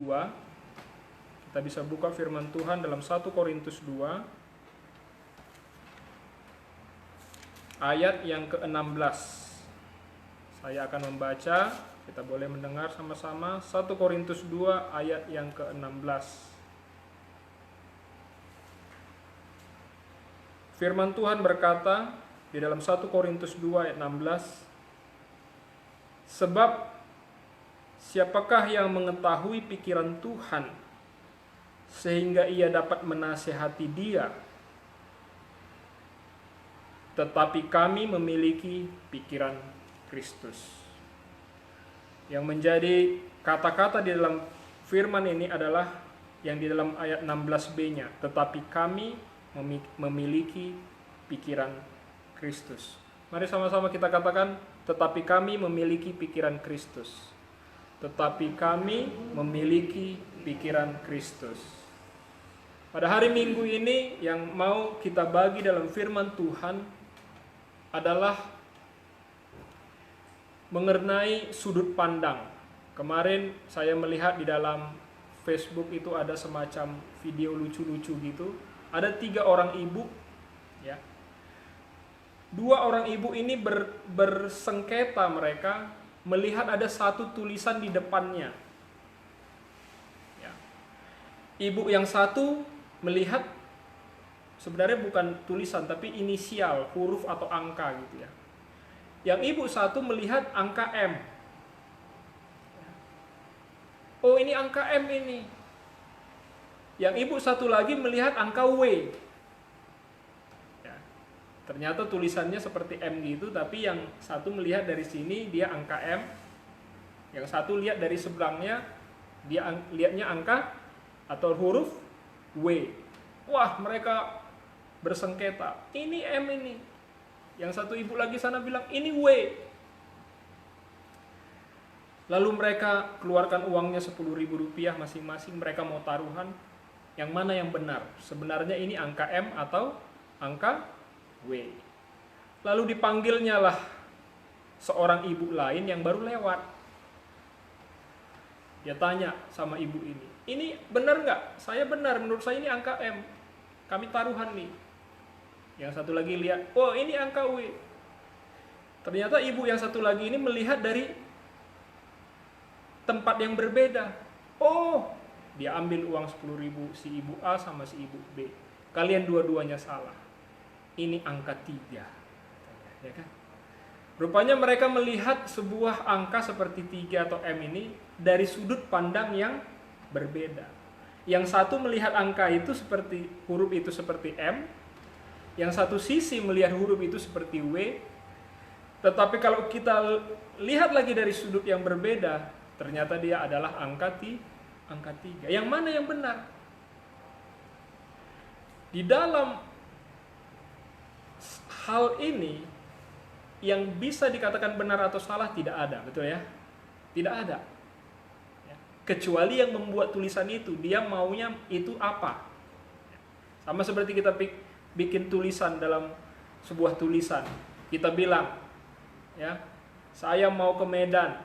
2. Kita bisa buka firman Tuhan dalam 1 Korintus 2 ayat yang ke-16. Saya akan membaca, kita boleh mendengar sama-sama. 1 Korintus 2 ayat yang ke-16. Firman Tuhan berkata di dalam 1 Korintus 2 ayat 16, sebab siapakah yang mengetahui pikiran Tuhan sehingga ia dapat menasihati dia? Tetapi kami memiliki pikiran Kristus. Yang menjadi kata-kata di dalam firman ini adalah yang di dalam ayat 16b-nya, tetapi kami memiliki pikiran Kristus. Mari sama-sama kita katakan, tetapi kami memiliki pikiran Kristus. Tetapi kami memiliki pikiran Kristus. Pada hari Minggu ini yang mau kita bagi dalam firman Tuhan adalah mengenai sudut pandang. Kemarin saya melihat di dalam Facebook itu ada semacam video lucu-lucu gitu. Ada 3 orang ibu, ya. 2 orang ibu ini bersengketa, mereka melihat ada satu tulisan di depannya. Ya. Ibu yang satu melihat sebenarnya bukan tulisan tapi inisial, huruf atau angka gitu ya. Yang ibu satu melihat angka M. Oh, ini angka M ini. Yang ibu satu lagi melihat angka W. Ya. Ternyata tulisannya seperti M gitu, tapi yang satu melihat dari sini dia angka M. Yang satu lihat dari sebelahnya dia lihatnya angka atau huruf W. Wah, mereka bersengketa. Ini M ini. Yang satu ibu lagi sana bilang ini W. Lalu mereka keluarkan uangnya Rp10.000 masing-masing. Mereka mau taruhan. Yang mana yang benar? Sebenarnya ini angka M atau angka W. Lalu dipanggilnya lah seorang ibu lain yang baru lewat. Dia tanya sama ibu ini benar nggak? Saya benar, menurut saya ini angka M. Kami taruhan nih. Yang satu lagi lihat, oh ini angka W. Ternyata ibu yang satu lagi ini melihat dari tempat yang berbeda. Oh, dia ambil uang 10.000 si ibu A sama si ibu B. Kalian dua-duanya salah. Ini angka 3. Ya kan? Rupanya mereka melihat sebuah angka seperti 3 atau M ini dari sudut pandang yang berbeda. Yang satu melihat angka itu seperti huruf itu seperti M. Yang satu sisi melihat huruf itu seperti W. Tetapi kalau kita lihat lagi dari sudut yang berbeda, ternyata dia adalah angka 3. Yang mana yang benar? Di dalam hal ini yang bisa dikatakan benar atau salah tidak ada, betul ya? Tidak ada. Kecuali yang membuat tulisan itu, dia maunya itu apa? Sama seperti kita bikin tulisan dalam sebuah tulisan. Kita bilang, ya, saya mau ke Medan.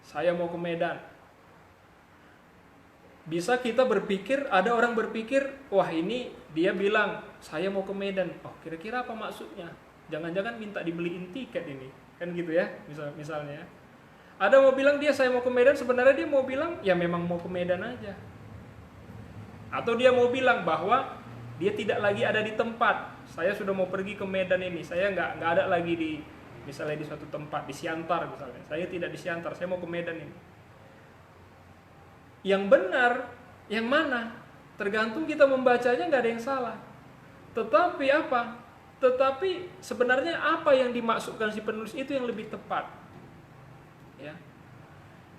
Saya mau ke Medan. Bisa kita berpikir, ada orang berpikir, wah ini dia bilang saya mau ke Medan. Oh, kira-kira apa maksudnya? Jangan-jangan minta dibeliin tiket ini. Kan gitu ya, misalnya. Ada mau bilang saya mau ke Medan, sebenarnya dia mau bilang ya memang mau ke Medan aja. Atau dia mau bilang bahwa dia tidak lagi ada di tempat. Saya sudah mau pergi ke Medan ini. Saya nggak ada lagi di misalnya di suatu tempat, di Siantar misalnya. Saya tidak di Siantar, saya mau ke Medan ini. Yang benar, yang mana? Tergantung kita membacanya, nggak ada yang salah. Tetapi apa? Tetapi sebenarnya apa yang dimaksudkan si penulis itu yang lebih tepat. Ya.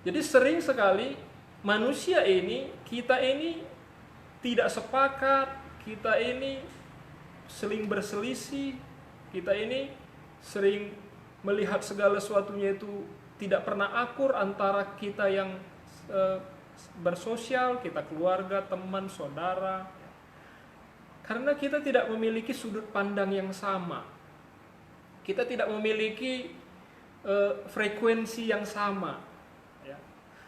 Jadi sering sekali manusia ini, kita ini tidak sepakat, kita ini sering berselisih, kita ini sering melihat segala sesuatunya itu tidak pernah akur antara kita yang bersosial, kita keluarga, teman, saudara. Karena kita tidak memiliki sudut pandang yang sama. Kita tidak memiliki frekuensi yang sama. Ya.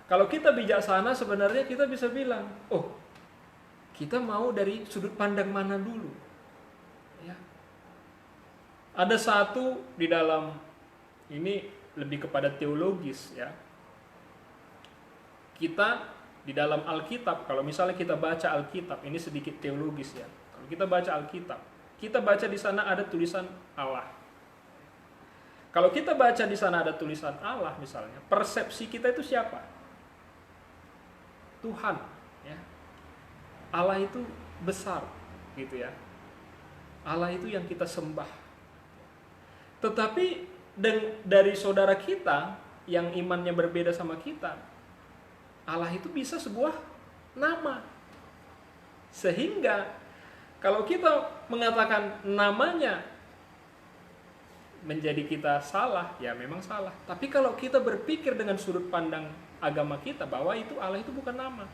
Kalau kita bijaksana sebenarnya kita bisa bilang, oh kita mau dari sudut pandang mana dulu. Ya. Ada satu di dalam, ini lebih kepada teologis ya. Kita di dalam Alkitab, kalau misalnya kita baca Alkitab, ini sedikit teologis ya. Kalau kita baca Alkitab, kita baca di sana ada tulisan Allah. Kalau kita baca di sana ada tulisan Allah misalnya, persepsi kita itu siapa? Tuhan, ya. Allah itu besar, gitu ya. Allah itu yang kita sembah. Tetapi dari saudara kita yang imannya berbeda sama kita, Allah itu bisa sebuah nama. Sehingga kalau kita mengatakan namanya menjadi kita salah, ya memang salah. Tapi kalau kita berpikir dengan sudut pandang agama kita bahwa itu Allah itu bukan nama.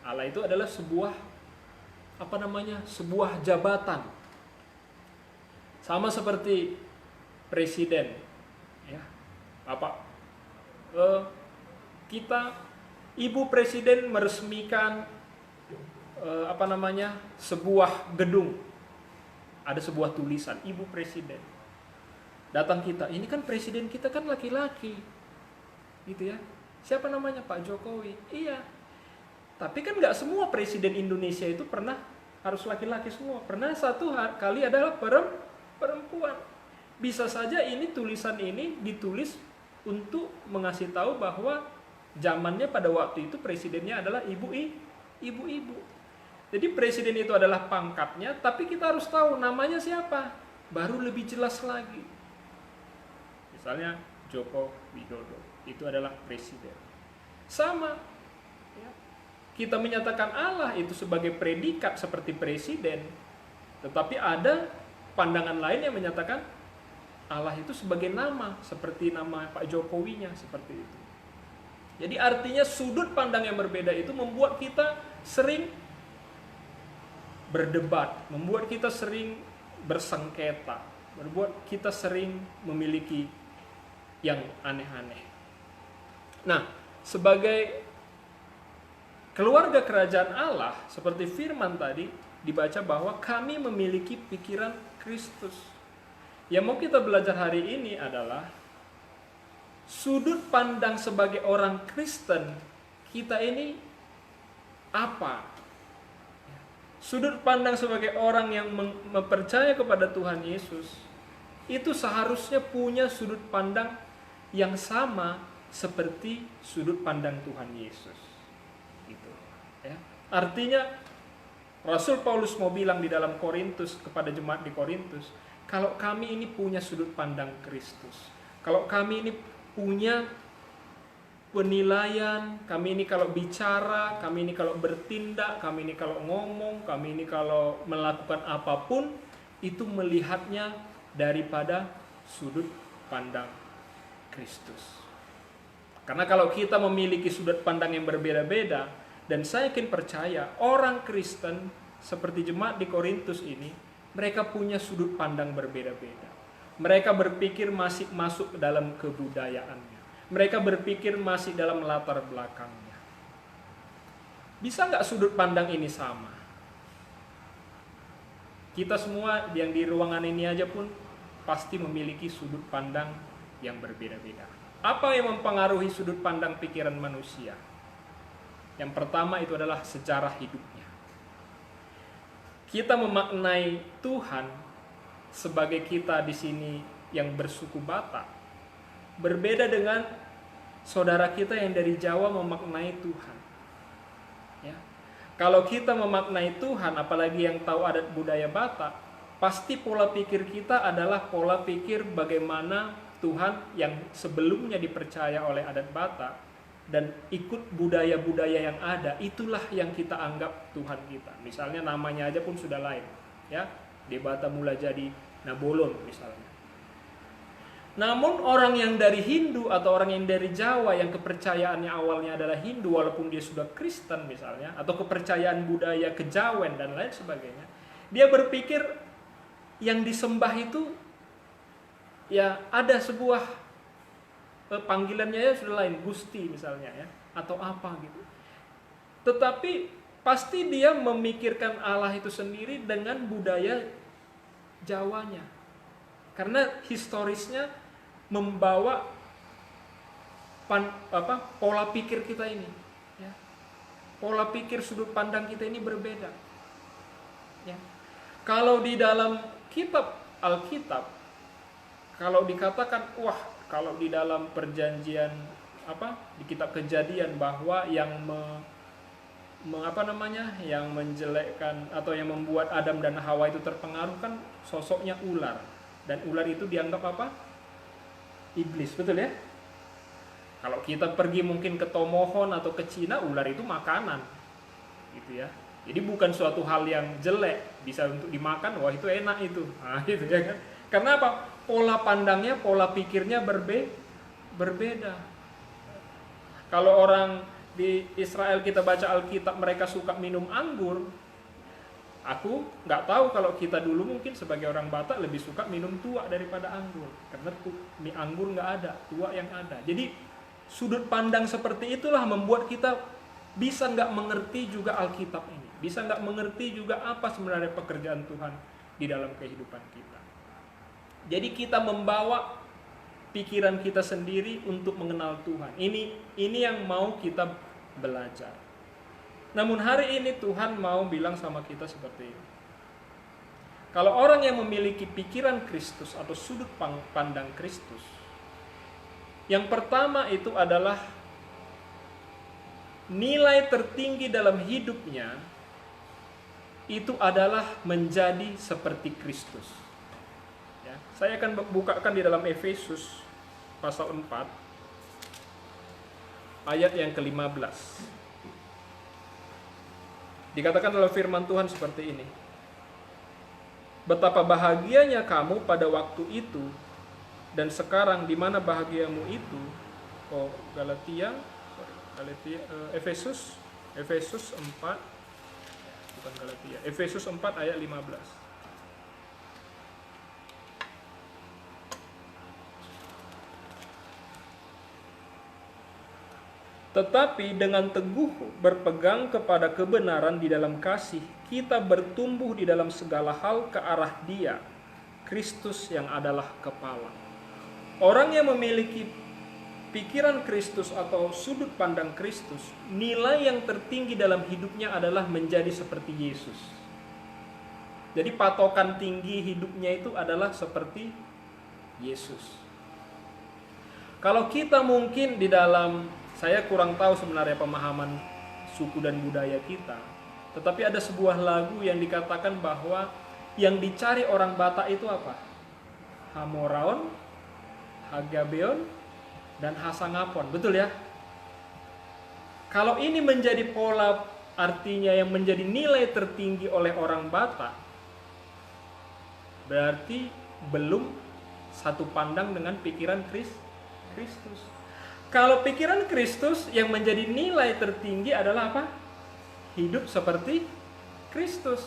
Allah itu adalah sebuah sebuah jabatan. Sama seperti presiden, ya. Ibu presiden meresmikan sebuah gedung. Ada sebuah tulisan ibu presiden. Datang kita, ini kan presiden kita kan laki-laki, gitu ya. Siapa namanya? Pak Jokowi. Iya. Tapi kan nggak semua presiden Indonesia itu pernah harus laki-laki semua. Pernah satu kali adalah perempuan. Bisa saja ini tulisan ini ditulis untuk mengasih tahu bahwa zamannya pada waktu itu presidennya adalah ibu-ibu. Jadi presiden itu adalah pangkatnya, tapi kita harus tahu namanya siapa. Baru lebih jelas lagi. Misalnya Joko Widodo, itu adalah presiden. Sama, ya. Kita menyatakan Allah itu sebagai predikat seperti presiden, tetapi ada pandangan lain yang menyatakan Allah itu sebagai nama, seperti nama Pak Jokowinya, seperti itu. Jadi artinya sudut pandang yang berbeda itu membuat kita sering berdebat, membuat kita sering bersengketa, membuat kita sering memiliki yang aneh-aneh. Nah, sebagai keluarga kerajaan Allah, seperti firman tadi dibaca bahwa kami memiliki pikiran Kristus. Yang mau kita belajar hari ini adalah sudut pandang sebagai orang Kristen kita ini apa? Sudut pandang sebagai orang yang mempercaya kepada Tuhan Yesus itu seharusnya punya sudut pandang yang sama seperti sudut pandang Tuhan Yesus. Gitu, ya. Artinya Rasul Paulus mau bilang di dalam Korintus kepada jemaat di Korintus, kalau kami ini punya sudut pandang Kristus, kalau kami ini punya penilaian, kami ini kalau bicara, kami ini kalau bertindak, kami ini kalau ngomong, kami ini kalau melakukan apapun, itu melihatnya daripada sudut pandang Kristus. Karena kalau kita memiliki sudut pandang yang berbeda-beda, dan saya yakin percaya orang Kristen seperti jemaat di Korintus ini, mereka punya sudut pandang berbeda-beda. Mereka berpikir masih masuk dalam kebudayaannya. Mereka berpikir masih dalam latar belakangnya. Bisa nggak sudut pandang ini sama? Kita semua yang di ruangan ini aja pun pasti memiliki sudut pandang yang berbeda-beda. Apa yang mempengaruhi sudut pandang pikiran manusia? Yang pertama itu adalah sejarah hidupnya. Kita memaknai Tuhan sebagai kita di sini yang bersuku Batak berbeda dengan saudara kita yang dari Jawa memaknai Tuhan. Ya. Kalau kita memaknai Tuhan, apalagi yang tahu adat budaya Batak, pasti pola pikir kita adalah pola pikir bagaimana Tuhan yang sebelumnya dipercaya oleh adat Batak dan ikut budaya-budaya yang ada, itulah yang kita anggap Tuhan kita. Misalnya namanya aja pun sudah lain, ya. Di Batak mulai jadi Nabolon misalnya. Namun orang yang dari Hindu atau orang yang dari Jawa yang kepercayaannya awalnya adalah Hindu walaupun dia sudah Kristen misalnya, atau kepercayaan budaya kejawen dan lain sebagainya, dia berpikir yang disembah itu ya ada sebuah panggilannya ya sudah lain, Gusti misalnya ya, atau apa gitu. Tetapi pasti dia memikirkan Allah itu sendiri dengan budaya Jawanya. Karena historisnya membawa pola pikir kita ini. Ya. Pola pikir sudut pandang kita ini berbeda. Ya. Kalau di dalam kitab Alkitab, kalau dikatakan, wah, kalau di dalam perjanjian di kitab Kejadian bahwa yang yang menjelekkan atau yang membuat Adam dan Hawa itu terpengaruh kan sosoknya ular, dan ular itu dianggap apa? Iblis, betul ya? Kalau kita pergi mungkin ke Tomohon atau ke Cina, ular itu makanan, gitu ya. Jadi bukan suatu hal yang jelek, bisa untuk dimakan, wah itu enak itu, gitu ya kan? Karena apa? Pola pandangnya, pola pikirnya berbeda. Kalau orang di Israel kita baca Alkitab mereka suka minum anggur, aku nggak tahu kalau kita dulu mungkin sebagai orang Batak lebih suka minum tua daripada anggur, karena mie anggur nggak ada, tua yang ada. Jadi sudut pandang seperti itulah membuat kita bisa nggak mengerti juga Alkitab ini, bisa nggak mengerti juga apa sebenarnya pekerjaan Tuhan di dalam kehidupan kita. Jadi kita membawa pikiran kita sendiri untuk mengenal Tuhan. Ini yang mau kita belajar. Namun hari ini Tuhan mau bilang sama kita seperti ini. Kalau orang yang memiliki pikiran Kristus atau sudut pandang Kristus, yang pertama itu adalah nilai tertinggi dalam hidupnya itu adalah menjadi seperti Kristus. Ya, saya akan bukakan di dalam Efesus pasal 4 ayat yang ke-15. Dikatakan dalam firman Tuhan seperti ini. Betapa bahagianya kamu pada waktu itu, dan sekarang di mana bahagiamu itu? Efesus 4, bukan Galatia. Efesus 4 ayat 15. Tetapi dengan teguh berpegang kepada kebenaran di dalam kasih, kita bertumbuh di dalam segala hal ke arah Dia, Kristus yang adalah kepala. Orang yang memiliki pikiran Kristus atau sudut pandang Kristus, nilai yang tertinggi dalam hidupnya adalah menjadi seperti Yesus. Jadi patokan tinggi hidupnya itu adalah seperti Yesus. Kalau kita mungkin di dalam, saya kurang tahu sebenarnya pemahaman suku dan budaya kita, tetapi ada sebuah lagu yang dikatakan bahwa yang dicari orang Batak itu apa? Hamoraon, Hagabeon, dan Hasangapon, betul ya? Kalau ini menjadi pola, artinya yang menjadi nilai tertinggi oleh orang Batak, berarti belum satu pandang dengan pikiran Kristus. Kalau pikiran Kristus yang menjadi nilai tertinggi adalah apa? Hidup seperti Kristus.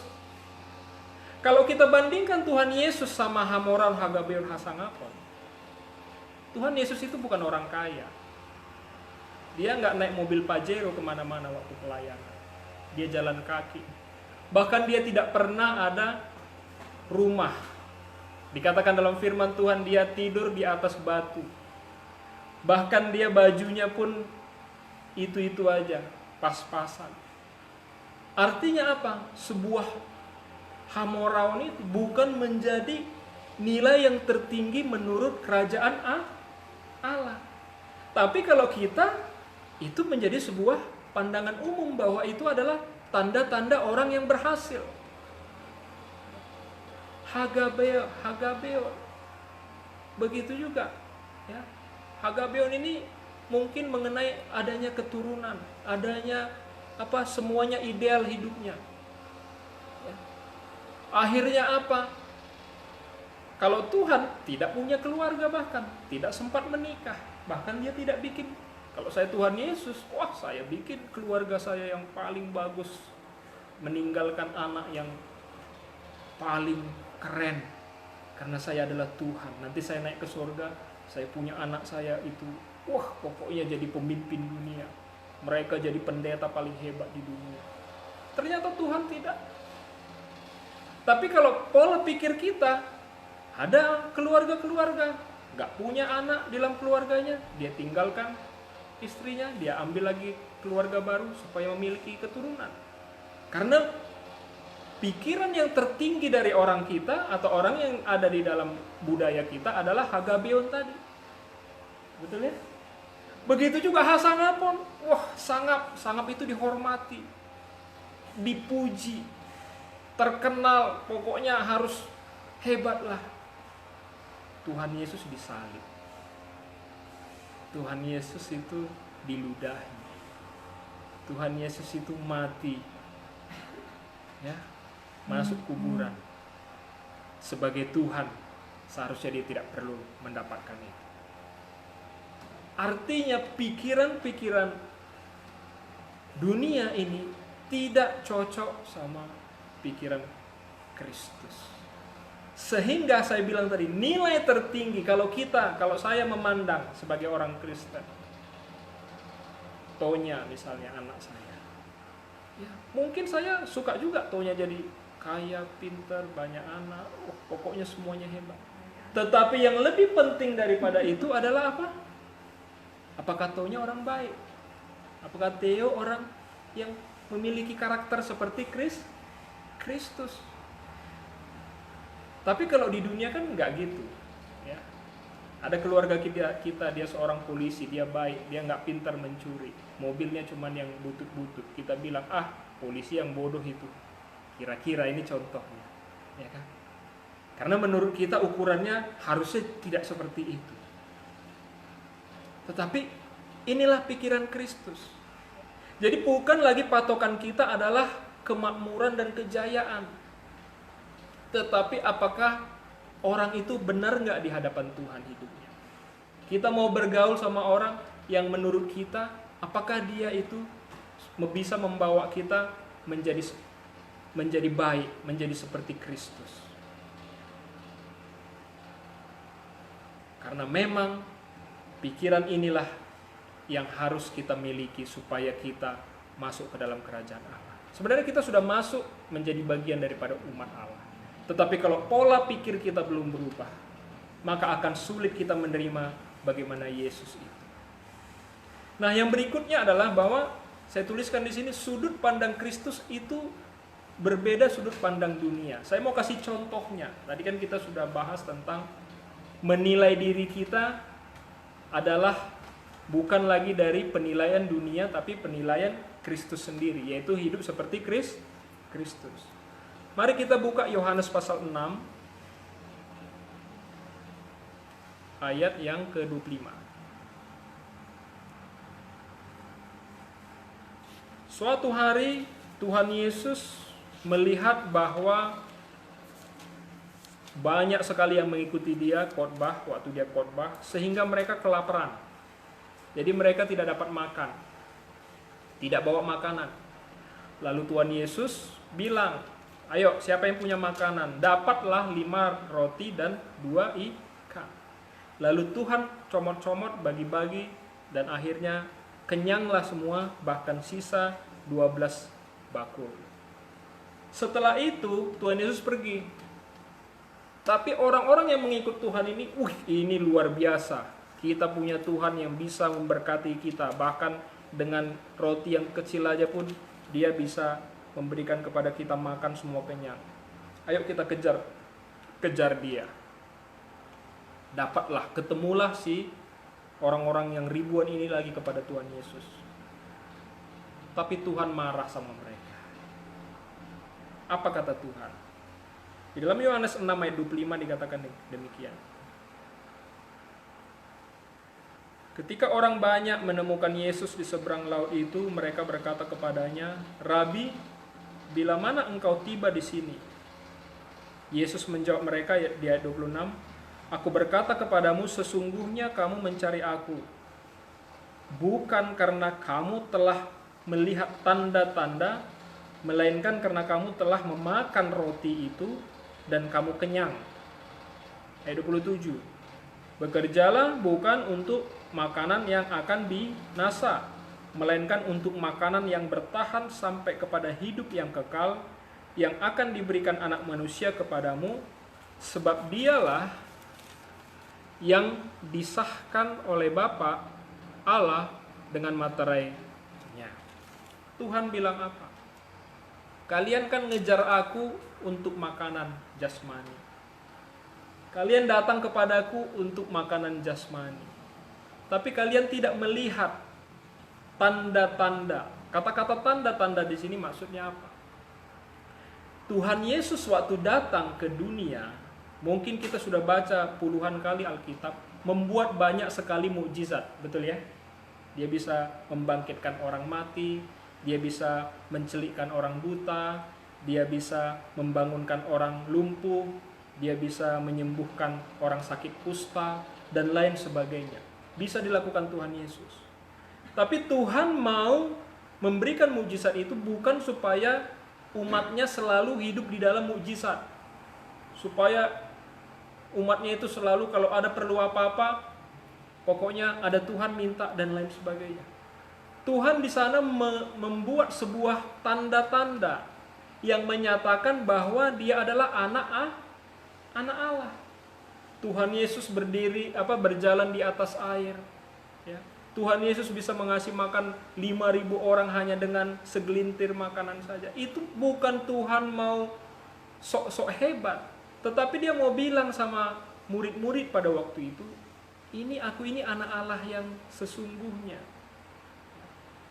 Kalau kita bandingkan Tuhan Yesus sama Hamoraon, Hagabeon, Hasangapon, Tuhan Yesus itu bukan orang kaya. Dia nggak naik mobil Pajero kemana-mana waktu pelayanan. Dia jalan kaki. Bahkan dia tidak pernah ada rumah. Dikatakan dalam firman Tuhan, dia tidur di atas batu. Bahkan dia bajunya pun itu-itu aja, pas-pasan. Artinya apa? Sebuah Hamoraon itu bukan menjadi nilai yang tertinggi menurut kerajaan Allah. Tapi kalau kita, itu menjadi sebuah pandangan umum bahwa itu adalah tanda-tanda orang yang berhasil. Hagabeon. Begitu juga, ya. Hagabeon ini mungkin mengenai adanya keturunan, adanya semuanya ideal hidupnya. Ya. Akhirnya apa? Kalau Tuhan tidak punya keluarga, bahkan tidak sempat menikah, bahkan dia tidak bikin. Kalau saya Tuhan Yesus, wah saya bikin keluarga saya yang paling bagus, meninggalkan anak yang paling keren, karena saya adalah Tuhan. Nanti saya naik ke surga, saya punya anak saya itu wah pokoknya jadi pemimpin dunia. Mereka jadi pendeta paling hebat di dunia. Ternyata Tuhan tidak. Tapi kalau pola pikir kita, ada keluarga-keluarga gak punya anak dalam keluarganya, dia tinggalkan istrinya, dia ambil lagi keluarga baru supaya memiliki keturunan. Karena pikiran yang tertinggi dari orang kita atau orang yang ada di dalam budaya kita adalah Hagabeon tadi. Betul ya? Begitu juga Hasanapon. Wah, Sangap itu dihormati, dipuji, terkenal, pokoknya harus hebat lah. Tuhan Yesus disalib. Tuhan Yesus itu diludahi. Tuhan Yesus itu mati. Ya, masuk kuburan. Sebagai Tuhan, seharusnya dia tidak perlu mendapatkan itu. Artinya pikiran-pikiran dunia ini tidak cocok sama pikiran Kristus. Sehingga saya bilang tadi, nilai tertinggi kalau saya memandang sebagai orang Kristen, Tonya misalnya anak saya, ya, mungkin saya suka juga Tonya jadi kaya, pintar, banyak anak, pokoknya semuanya hebat. Tetapi yang lebih penting daripada itu adalah apa? Apakah Tonya orang baik? Apakah Theo orang yang memiliki karakter seperti Kristus? Tapi kalau di dunia kan nggak gitu, ya. Ada keluarga kita, dia seorang polisi, dia baik, dia nggak pintar mencuri, mobilnya cuman yang butut-butut. Kita bilang, polisi yang bodoh itu. Kira-kira ini contohnya, ya kan? Karena menurut kita ukurannya harusnya tidak seperti itu. Tetapi inilah pikiran Kristus. Jadi bukan lagi patokan kita adalah kemakmuran dan kejayaan. Tetapi apakah orang itu benar nggak di hadapan Tuhan hidupnya? Kita mau bergaul sama orang yang menurut kita, apakah dia itu bisa membawa kita menjadi baik, menjadi seperti Kristus? Karena memang pikiran inilah yang harus kita miliki supaya kita masuk ke dalam kerajaan Allah. Sebenarnya kita sudah masuk menjadi bagian daripada umat Allah. Tetapi kalau pola pikir kita belum berubah, maka akan sulit kita menerima bagaimana Yesus itu. Nah, yang berikutnya adalah bahwa saya tuliskan di sini sudut pandang Kristus itu berbeda sudut pandang dunia. Saya mau kasih contohnya. Tadi kan kita sudah bahas tentang menilai diri kita adalah bukan lagi dari penilaian dunia, tapi penilaian Kristus sendiri, yaitu hidup seperti Kristus. Mari kita buka Yohanes pasal 6 ayat yang ke-25. Suatu hari Tuhan Yesus melihat bahwa banyak sekali yang mengikuti dia waktu dia khotbah, sehingga mereka kelaparan. Jadi mereka tidak dapat makan, tidak bawa makanan. Lalu Tuhan Yesus bilang, ayo, siapa yang punya makanan? Dapatlah 5 roti dan 2 ikan. Lalu Tuhan comot-comot, bagi-bagi, dan akhirnya kenyanglah semua, bahkan sisa 12 bakul. Setelah itu Tuhan Yesus pergi. Tapi orang-orang yang mengikut Tuhan ini luar biasa. Kita punya Tuhan yang bisa memberkati kita. Bahkan dengan roti yang kecil aja pun dia bisa memberikan kepada kita makan semua kenyang. Ayo kita kejar dia. Dapatlah, ketemulah si orang-orang yang ribuan ini lagi kepada Tuhan Yesus. Tapi Tuhan marah sama mereka. Apa kata Tuhan? Di dalam Yohanes 6 ayat 25 dikatakan demikian. Ketika orang banyak menemukan Yesus di seberang laut itu, mereka berkata kepadanya, "Rabi, bila mana engkau tiba di sini?" Yesus menjawab mereka di ayat 26, "Aku berkata kepadamu, sesungguhnya kamu mencari aku, bukan karena kamu telah melihat tanda-tanda, melainkan karena kamu telah memakan roti itu dan kamu kenyang." Ayat 27, "Bekerjalah bukan untuk makanan yang akan binasa, melainkan untuk makanan yang bertahan sampai kepada hidup yang kekal, yang akan diberikan Anak Manusia kepadamu, sebab dialah yang disahkan oleh Bapa Allah dengan materainya. Tuhan bilang apa? Kalian kan ngejar aku untuk makanan jasmani. Kalian datang kepadaku untuk makanan jasmani. Tapi kalian tidak melihat tanda-tanda. Kata-kata tanda-tanda di sini maksudnya apa? Tuhan Yesus waktu datang ke dunia, mungkin kita sudah baca puluhan kali Alkitab, membuat banyak sekali mukjizat, betul ya? Dia bisa membangkitkan orang mati, dia bisa mencelikkan orang buta, dia bisa membangunkan orang lumpuh, dia bisa menyembuhkan orang sakit kusta, dan lain sebagainya. Bisa dilakukan Tuhan Yesus. Tapi Tuhan mau memberikan mukjizat itu bukan supaya umatnya selalu hidup di dalam mukjizat. Supaya umatnya itu selalu kalau ada perlu apa-apa, pokoknya ada Tuhan minta dan lain sebagainya. Tuhan di sana membuat sebuah tanda-tanda yang menyatakan bahwa dia adalah anak Allah. Tuhan Yesus berjalan di atas air. Ya. Tuhan Yesus bisa mengasih makan 5.000 orang hanya dengan segelintir makanan saja. Itu bukan Tuhan mau sok-sok hebat, tetapi dia mau bilang sama murid-murid pada waktu itu, aku ini anak Allah yang sesungguhnya.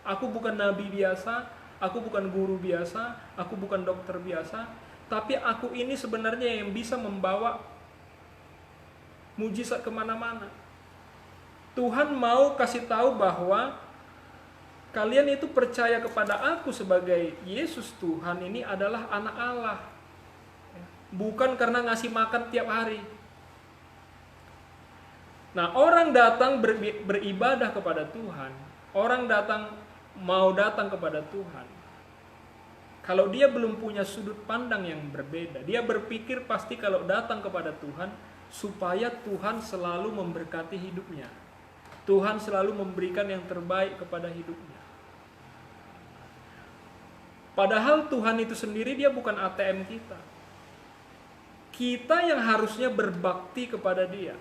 Aku bukan nabi biasa, aku bukan guru biasa, aku bukan dokter biasa, tapi aku ini sebenarnya yang bisa membawa mujizat kemana-mana. Tuhan mau kasih tahu bahwa kalian itu percaya kepada aku sebagai Yesus Tuhan ini adalah anak Allah. Bukan karena ngasih makan tiap hari. Nah, orang datang beribadah kepada Tuhan, orang mau datang kepada Tuhan, kalau dia belum punya sudut pandang yang berbeda, dia berpikir pasti kalau datang kepada Tuhan supaya Tuhan selalu memberkati hidupnya, Tuhan selalu memberikan yang terbaik kepada hidupnya. Padahal Tuhan itu sendiri dia bukan ATM kita. Kita yang harusnya berbakti kepada dia,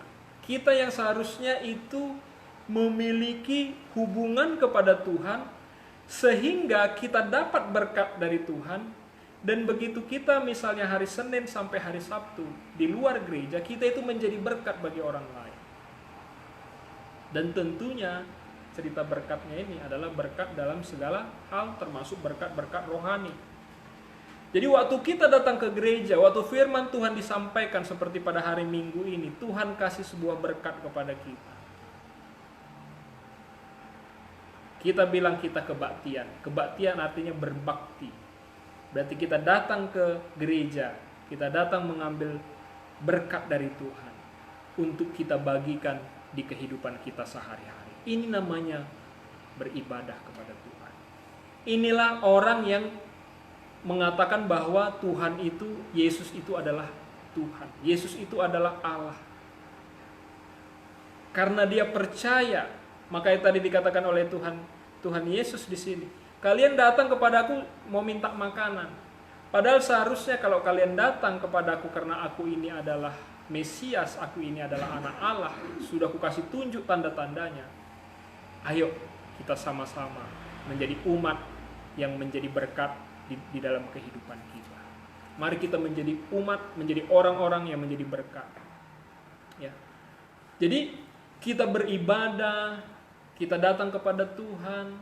kita yang seharusnya itu memiliki hubungan kepada Tuhan sehingga kita dapat berkat dari Tuhan. Dan begitu kita misalnya hari Senin sampai hari Sabtu di luar gereja, kita itu menjadi berkat bagi orang lain. Dan tentunya cerita berkatnya ini adalah berkat dalam segala hal, termasuk berkat-berkat rohani. Jadi waktu kita datang ke gereja, waktu firman Tuhan disampaikan seperti pada hari Minggu ini, Tuhan kasih sebuah berkat kepada kita. Kita bilang kita kebaktian. Kebaktian artinya berbakti. Berarti kita datang ke gereja, kita datang mengambil berkat dari Tuhan untuk kita bagikan di kehidupan kita sehari-hari. Ini namanya beribadah kepada Tuhan. Inilah orang yang mengatakan bahwa Tuhan itu, Yesus itu adalah Tuhan. Yesus itu adalah Allah. Karena dia percaya, makanya tadi dikatakan oleh Tuhan Yesus di sini, kalian datang kepadaku mau minta makanan. Padahal seharusnya kalau kalian datang kepadaku karena aku ini adalah Mesias, aku ini adalah anak Allah, sudah kukasih tunjuk tanda-tandanya. Ayo kita sama-sama menjadi umat yang menjadi berkat di dalam kehidupan kita. Mari kita menjadi umat, menjadi orang-orang yang menjadi berkat. Ya. Jadi kita beribadah, kita datang kepada Tuhan.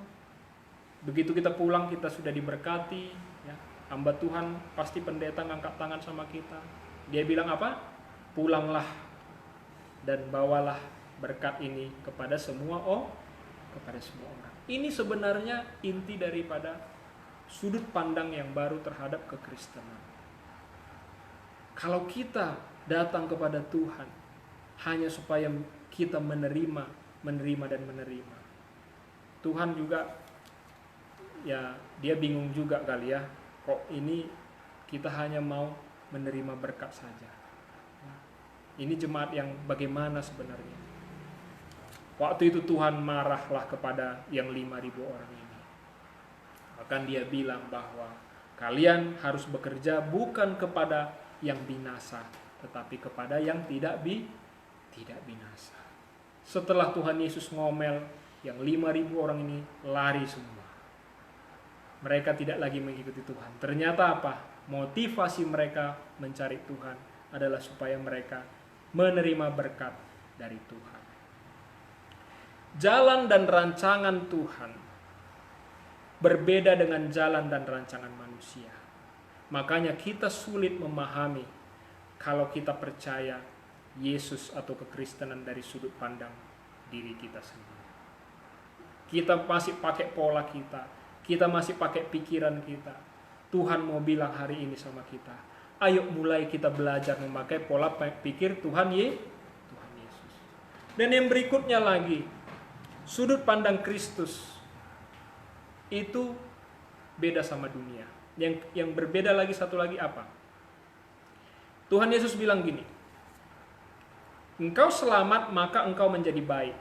Begitu kita pulang kita sudah diberkati. Ya. Hamba Tuhan pasti pendeta ngangkat tangan sama kita. Dia bilang apa? Pulanglah dan bawalah berkat ini kepada semua orang. Ini sebenarnya inti daripada sudut pandang yang baru terhadap kekristenan. Kalau kita datang kepada Tuhan hanya supaya kita menerima dan menerima, Tuhan juga ya dia bingung juga kali ya, kok ini kita hanya mau menerima berkat saja. Ini jemaat yang bagaimana sebenarnya? Waktu itu Tuhan marahlah kepada yang 5.000 orang ini. Bahkan dia bilang bahwa kalian harus bekerja bukan kepada yang binasa, tetapi kepada yang tidak binasa. Setelah Tuhan Yesus ngomel, yang 5.000 orang ini lari semua. Mereka tidak lagi mengikuti Tuhan. Ternyata apa? Motivasi mereka mencari Tuhan adalah supaya mereka menerima berkat dari Tuhan. Jalan dan rancangan Tuhan berbeda dengan jalan dan rancangan manusia. Makanya kita sulit memahami kalau kita percaya Yesus atau kekristenan dari sudut pandang diri kita sendiri. Kita masih pakai pola kita masih pakai pikiran kita. Tuhan mau bilang hari ini sama kita, ayo mulai kita belajar memakai pola pikir Tuhan Yesus. Dan yang berikutnya lagi, sudut pandang Kristus itu beda sama dunia. Yang berbeda lagi satu lagi apa? Tuhan Yesus bilang gini, engkau selamat maka engkau menjadi baik.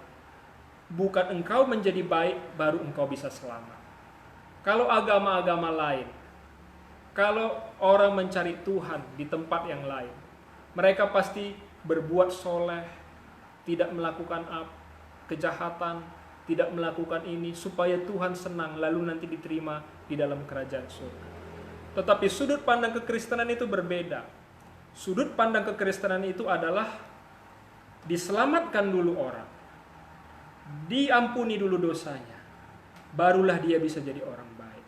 Bukan engkau menjadi baik baru engkau bisa selamat. Kalau agama-agama lain, kalau orang mencari Tuhan di tempat yang lain, mereka pasti berbuat soleh, tidak melakukan kejahatan, tidak melakukan ini, supaya Tuhan senang, lalu nanti diterima di dalam kerajaan surga. Tetapi sudut pandang kekristenan itu berbeda. Sudut pandang kekristenan itu adalah diselamatkan dulu orang, diampuni dulu dosanya, barulah dia bisa jadi orang baik.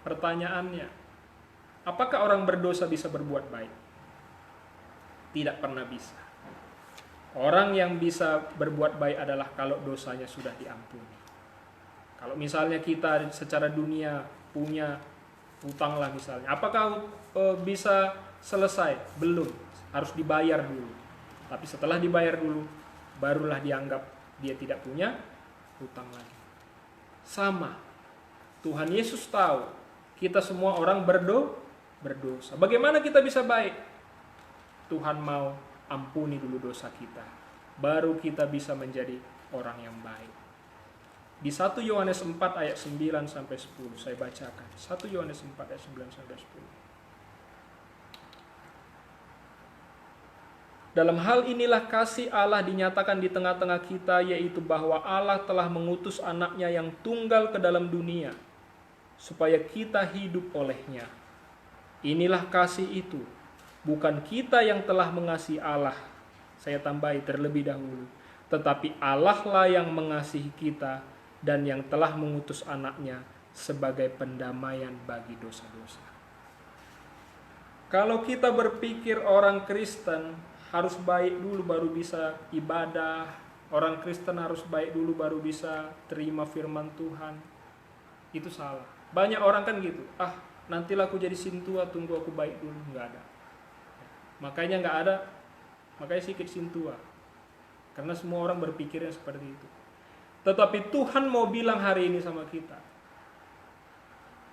Pertanyaannya, apakah orang berdosa bisa berbuat baik? Tidak pernah bisa. Orang yang bisa berbuat baik adalah kalau dosanya sudah diampuni. Kalau misalnya kita secara dunia punya utang lah misalnya, apakah bisa selesai? Belum, harus dibayar dulu. Tapi setelah dibayar dulu, barulah dianggap dia tidak punya utang lagi. Sama, Tuhan Yesus tahu kita semua orang berdosa. Bagaimana kita bisa baik? Tuhan mau ampuni dulu dosa kita, baru kita bisa menjadi orang yang baik. Di 1 Yohanes 4 ayat 9 sampai 10 saya bacakan. 1 Yohanes 4 ayat 9 sampai 10. Dalam hal inilah kasih Allah dinyatakan di tengah-tengah kita, yaitu bahwa Allah telah mengutus anaknya yang tunggal ke dalam dunia, supaya kita hidup olehnya. Inilah kasih itu, bukan kita yang telah mengasihi Allah, saya tambahi terlebih dahulu, tetapi Allah lah yang mengasihi kita dan yang telah mengutus anaknya sebagai pendamaian bagi dosa-dosa. Kalau kita berpikir orang Kristen harus baik dulu baru bisa ibadah, orang Kristen harus baik dulu baru bisa terima firman Tuhan, itu salah. Banyak orang kan gitu, nantilah aku jadi sintua, tunggu aku baik dulu. Enggak ada. Makanya sikit sintua. Karena semua orang berpikirnya seperti itu. Tetapi Tuhan mau bilang hari ini sama kita,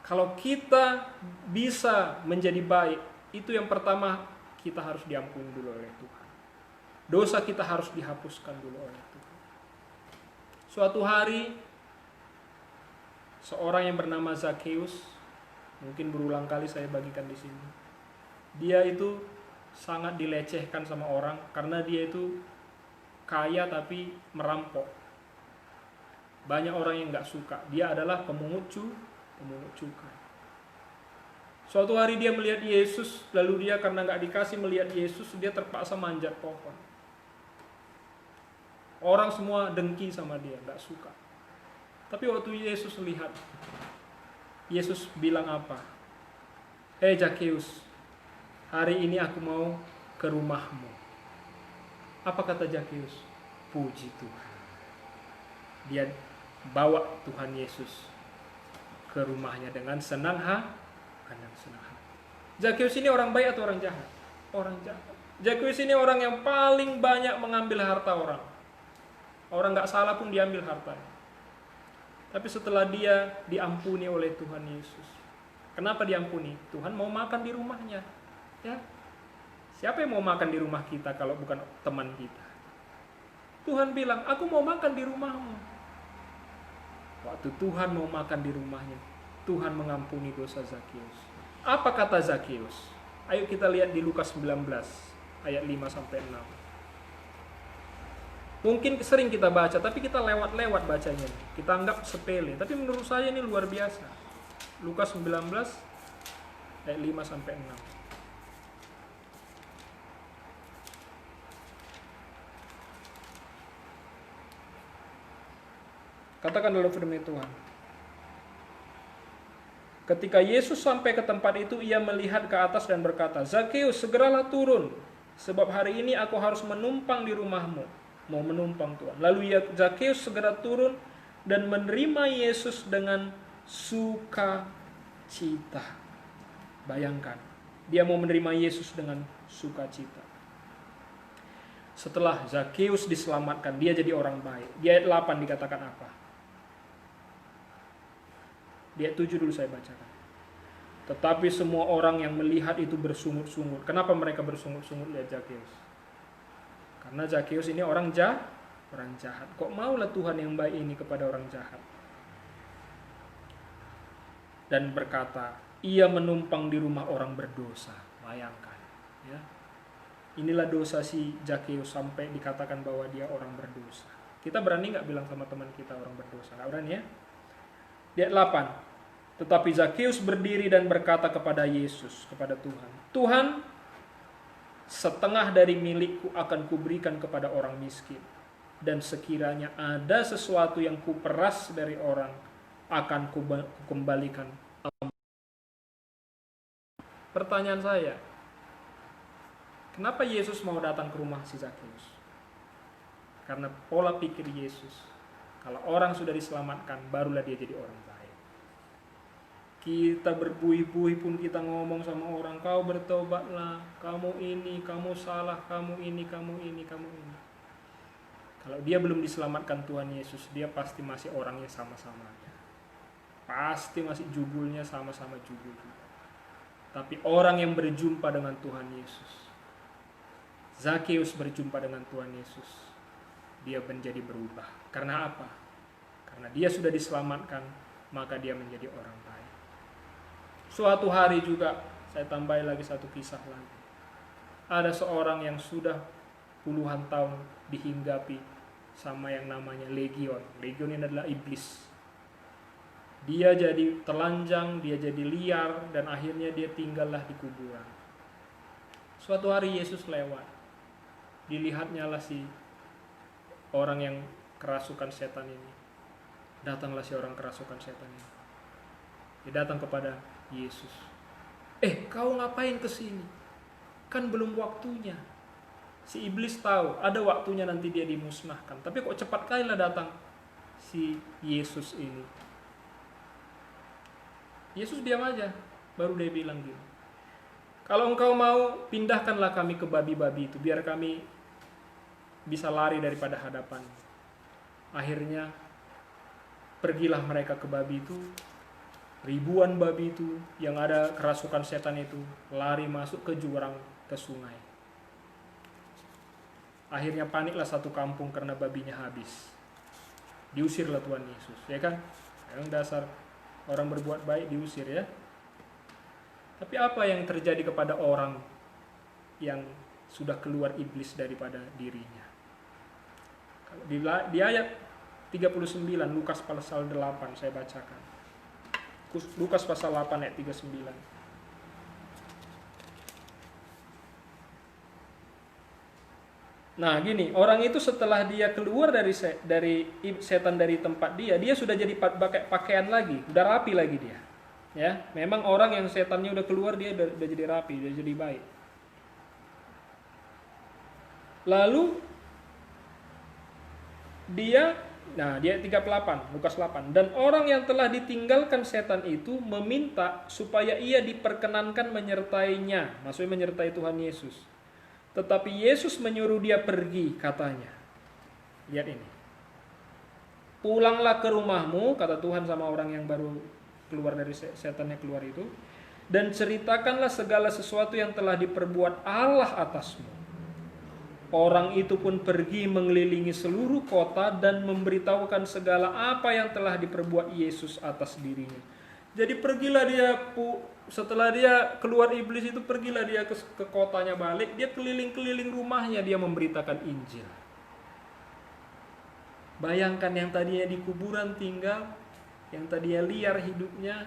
kalau kita bisa menjadi baik, itu yang pertama kita harus diampuni dulu oleh Tuhan. Dosa kita harus dihapuskan dulu oleh Tuhan. Suatu hari seorang yang bernama Zakheus, mungkin berulang kali saya bagikan di sini. Dia itu sangat dilecehkan sama orang karena dia itu kaya tapi merampok. Banyak orang yang nggak suka. Dia adalah pemungut cukai. Suatu hari dia melihat Yesus, lalu dia karena nggak dikasih melihat Yesus, dia terpaksa manjat pohon. Orang semua dengki sama dia, nggak suka. Tapi waktu Yesus lihat, Yesus bilang apa? Hei Zakheus, hari ini aku mau ke rumahmu. Apa kata Zakheus? Puji Tuhan. Dia bawa Tuhan Yesus ke rumahnya dengan senang hati. Zakheus ini orang baik atau orang jahat? Orang jahat. Zakheus ini orang yang paling banyak mengambil harta orang. Orang nggak salah pun diambil hartanya. Tapi setelah dia diampuni oleh Tuhan Yesus. Kenapa diampuni? Tuhan mau makan di rumahnya. Ya. Siapa yang mau makan di rumah kita kalau bukan teman kita? Tuhan bilang, aku mau makan di rumahmu. Waktu Tuhan mau makan di rumahnya, Tuhan mengampuni dosa Zakeus. Apa kata Zakeus? Ayo kita lihat di Lukas 19 ayat 5-6. Mungkin sering kita baca, tapi kita lewat-lewat bacanya. Kita anggap sepele, tapi menurut saya ini luar biasa. Lukas 19 ayat 5-6. Katakan dalam firman Tuhan. Ketika Yesus sampai ke tempat itu, ia melihat ke atas dan berkata, Zakeus, segeralah turun, sebab hari ini aku harus menumpang di rumahmu. Mau menumpang Tuhan. Lalu Zakeus segera turun dan menerima Yesus dengan sukacita. Bayangkan, dia mau menerima Yesus dengan sukacita. Setelah Zakeus diselamatkan, dia jadi orang baik. Di ayat 8 dikatakan apa? Di ayat 7 dulu saya bacakan. Tetapi semua orang yang melihat itu bersungut-sungut. Kenapa mereka bersungut-sungut lihat Zakeus? Karena Zakeus ini orang jahat. Kok maulah Tuhan yang baik ini kepada orang jahat? Dan berkata, ia menumpang di rumah orang berdosa. Bayangkan, ya. Inilah dosa si Zakeus sampai dikatakan bahwa dia orang berdosa. Kita berani nggak bilang sama teman kita orang berdosa? Nggak berani, ya? Di ayat 8. Tetapi Zakeus berdiri dan berkata kepada Yesus, kepada Tuhan, Tuhan, setengah dari milikku akan kuberikan kepada orang miskin. Dan sekiranya ada sesuatu yang kuperas dari orang, akan kukembalikan. Pertanyaan saya, kenapa Yesus mau datang ke rumah si Zakeus? Karena pola pikir Yesus, kalau orang sudah diselamatkan, barulah dia jadi orang baik. Kita berbuih-buih pun kita ngomong sama orang, kau bertobatlah, kamu ini, kamu salah, kamu ini, kamu ini, kamu ini. Kalau dia belum diselamatkan Tuhan Yesus, dia pasti masih orangnya sama-sama aja. Pasti masih jubulnya sama-sama jubul. Tapi orang yang berjumpa dengan Tuhan Yesus, Zakeus berjumpa dengan Tuhan Yesus, dia menjadi berubah. Karena apa? Karena dia sudah diselamatkan, maka dia menjadi orang baik. Suatu hari juga, saya tambahin lagi satu kisah lagi. Ada seorang yang sudah puluhan tahun dihinggapi sama yang namanya Legion. Legion ini adalah iblis. Dia jadi telanjang, dia jadi liar, dan akhirnya dia tinggallah di kuburan. Suatu hari Yesus lewat. Dilihatnya lah si orang yang kerasukan setan ini. Datanglah si orang kerasukan setan ini. Dia datang kepada Yesus. Kau ngapain kesini? Kan belum waktunya. Si iblis tahu ada waktunya nanti dia dimusnahkan. Tapi kok cepat kali lah datang si Yesus ini. Yesus diam aja. Baru dia bilang gitu. Kalau engkau mau, pindahkanlah kami ke babi-babi itu, biar kami bisa lari daripada hadapan. Akhirnya pergilah mereka ke babi itu. Ribuan babi itu yang ada kerasukan setan itu lari masuk ke jurang, ke sungai. Akhirnya paniklah satu kampung karena babinya habis. Diusirlah Tuhan Yesus, ya kan? Yang dasar orang berbuat baik diusir, ya. Tapi apa yang terjadi kepada orang yang sudah keluar iblis daripada dirinya? Di ayat 39 Lukas pasal 8 saya bacakan. Lukas pasal 8 ayat 39. Nah gini, orang itu setelah dia keluar dari setan dari tempat dia sudah jadi pakai pakaian lagi, udah rapi lagi dia. Ya, memang orang yang setannya udah keluar dia udah jadi rapi, udah jadi baik. Lalu dia, nah dia 38, Lukas 8. Dan orang yang telah ditinggalkan setan itu meminta supaya ia diperkenankan menyertainya, maksudnya menyertai Tuhan Yesus. Tetapi Yesus menyuruh dia pergi, katanya. Lihat ini. Pulanglah ke rumahmu, kata Tuhan sama orang yang baru keluar dari setannya keluar itu, dan ceritakanlah segala sesuatu yang telah diperbuat Allah atasmu. Orang itu pun pergi mengelilingi seluruh kota dan memberitahukan segala apa yang telah diperbuat Yesus atas dirinya. Jadi pergilah dia, setelah dia keluar iblis itu, pergilah dia ke kotanya balik. Dia keliling-keliling rumahnya, dia memberitakan Injil. Bayangkan yang tadinya di kuburan tinggal, yang tadinya liar hidupnya,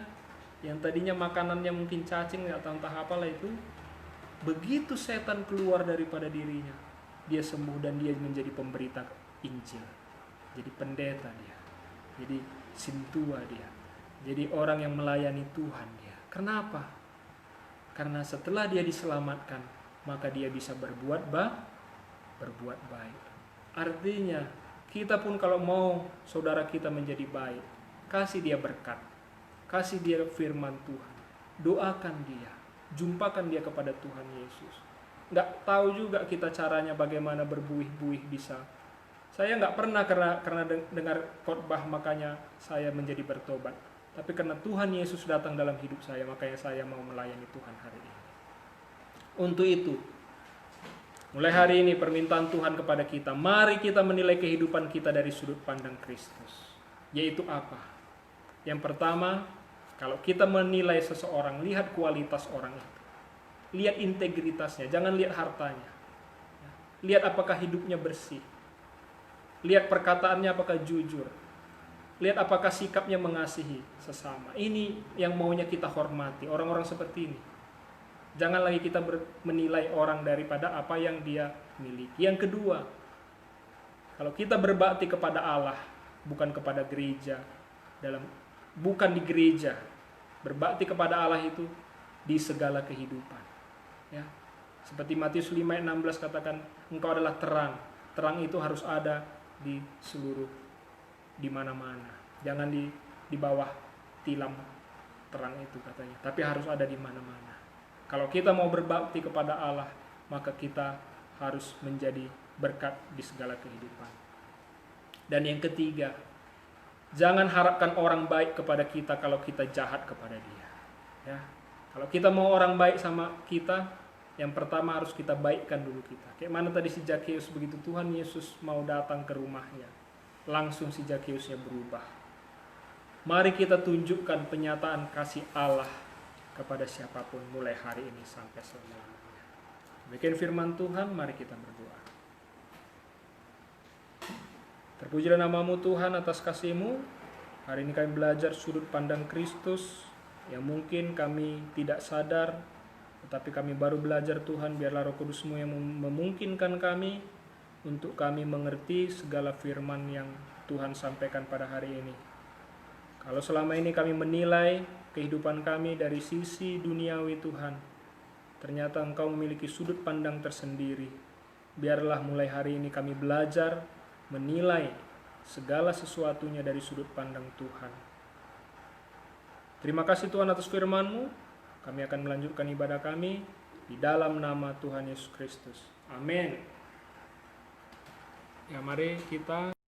yang tadinya makanannya mungkin cacing atau entah apalah itu, begitu setan keluar daripada dirinya, dia sembuh dan dia menjadi pemberita Injil. Jadi pendeta dia. Jadi sintua dia. Jadi orang yang melayani Tuhan dia. Kenapa? Karena setelah dia diselamatkan, maka dia bisa berbuat baik. Artinya, kita pun kalau mau saudara kita menjadi baik, kasih dia berkat. Kasih dia firman Tuhan. Doakan dia. Jumpakan dia kepada Tuhan Yesus. Nggak tahu juga kita caranya bagaimana berbuih-buih bisa. Saya nggak pernah karena dengar khotbah makanya saya menjadi bertobat. Tapi karena Tuhan Yesus datang dalam hidup saya, makanya saya mau melayani Tuhan hari ini. Untuk itu, mulai hari ini permintaan Tuhan kepada kita, mari kita menilai kehidupan kita dari sudut pandang Kristus. Yaitu apa? Yang pertama, kalau kita menilai seseorang, lihat kualitas orang itu. Lihat integritasnya, jangan lihat hartanya. Lihat apakah hidupnya bersih. Lihat perkataannya apakah jujur. Lihat apakah sikapnya mengasihi sesama. Ini yang maunya kita hormati, orang-orang seperti ini. Jangan lagi kita menilai orang daripada apa yang dia miliki. Yang kedua, kalau kita berbakti kepada Allah, bukan kepada gereja, bukan di gereja. Berbakti kepada Allah itu di segala kehidupan. Ya. Seperti Matius 5:16 katakan, engkau adalah terang. Terang itu harus ada di seluruh, di mana-mana. Jangan di bawah tilam terang itu katanya, tapi harus ada di mana-mana. Kalau kita mau berbakti kepada Allah, maka kita harus menjadi berkat di segala kehidupan. Dan yang ketiga, jangan harapkan orang baik kepada kita kalau kita jahat kepada dia. Ya. Kalau kita mau orang baik sama kita, yang pertama harus kita baikkan dulu kita. Kayak mana tadi si Zakeus, begitu Tuhan Yesus mau datang ke rumahnya, langsung si Zakeusnya berubah. Mari kita tunjukkan penyataan kasih Allah kepada siapapun mulai hari ini sampai selamanya. Demikian firman Tuhan, mari kita berdoa. Terpujilah namamu Tuhan atas kasih-Mu. Hari ini kami belajar sudut pandang Kristus yang mungkin kami tidak sadar, tetapi kami baru belajar Tuhan. Biarlah Roh Kudus-Mu yang memungkinkan kami untuk kami mengerti segala firman yang Tuhan sampaikan pada hari ini. Kalau selama ini kami menilai kehidupan kami dari sisi duniawi Tuhan, ternyata Engkau memiliki sudut pandang tersendiri. Biarlah mulai hari ini kami belajar menilai segala sesuatunya dari sudut pandang Tuhan. Terima kasih Tuhan atas firman-Mu. Kami akan melanjutkan ibadah kami di dalam nama Tuhan Yesus Kristus. Amin. Ya, mari kita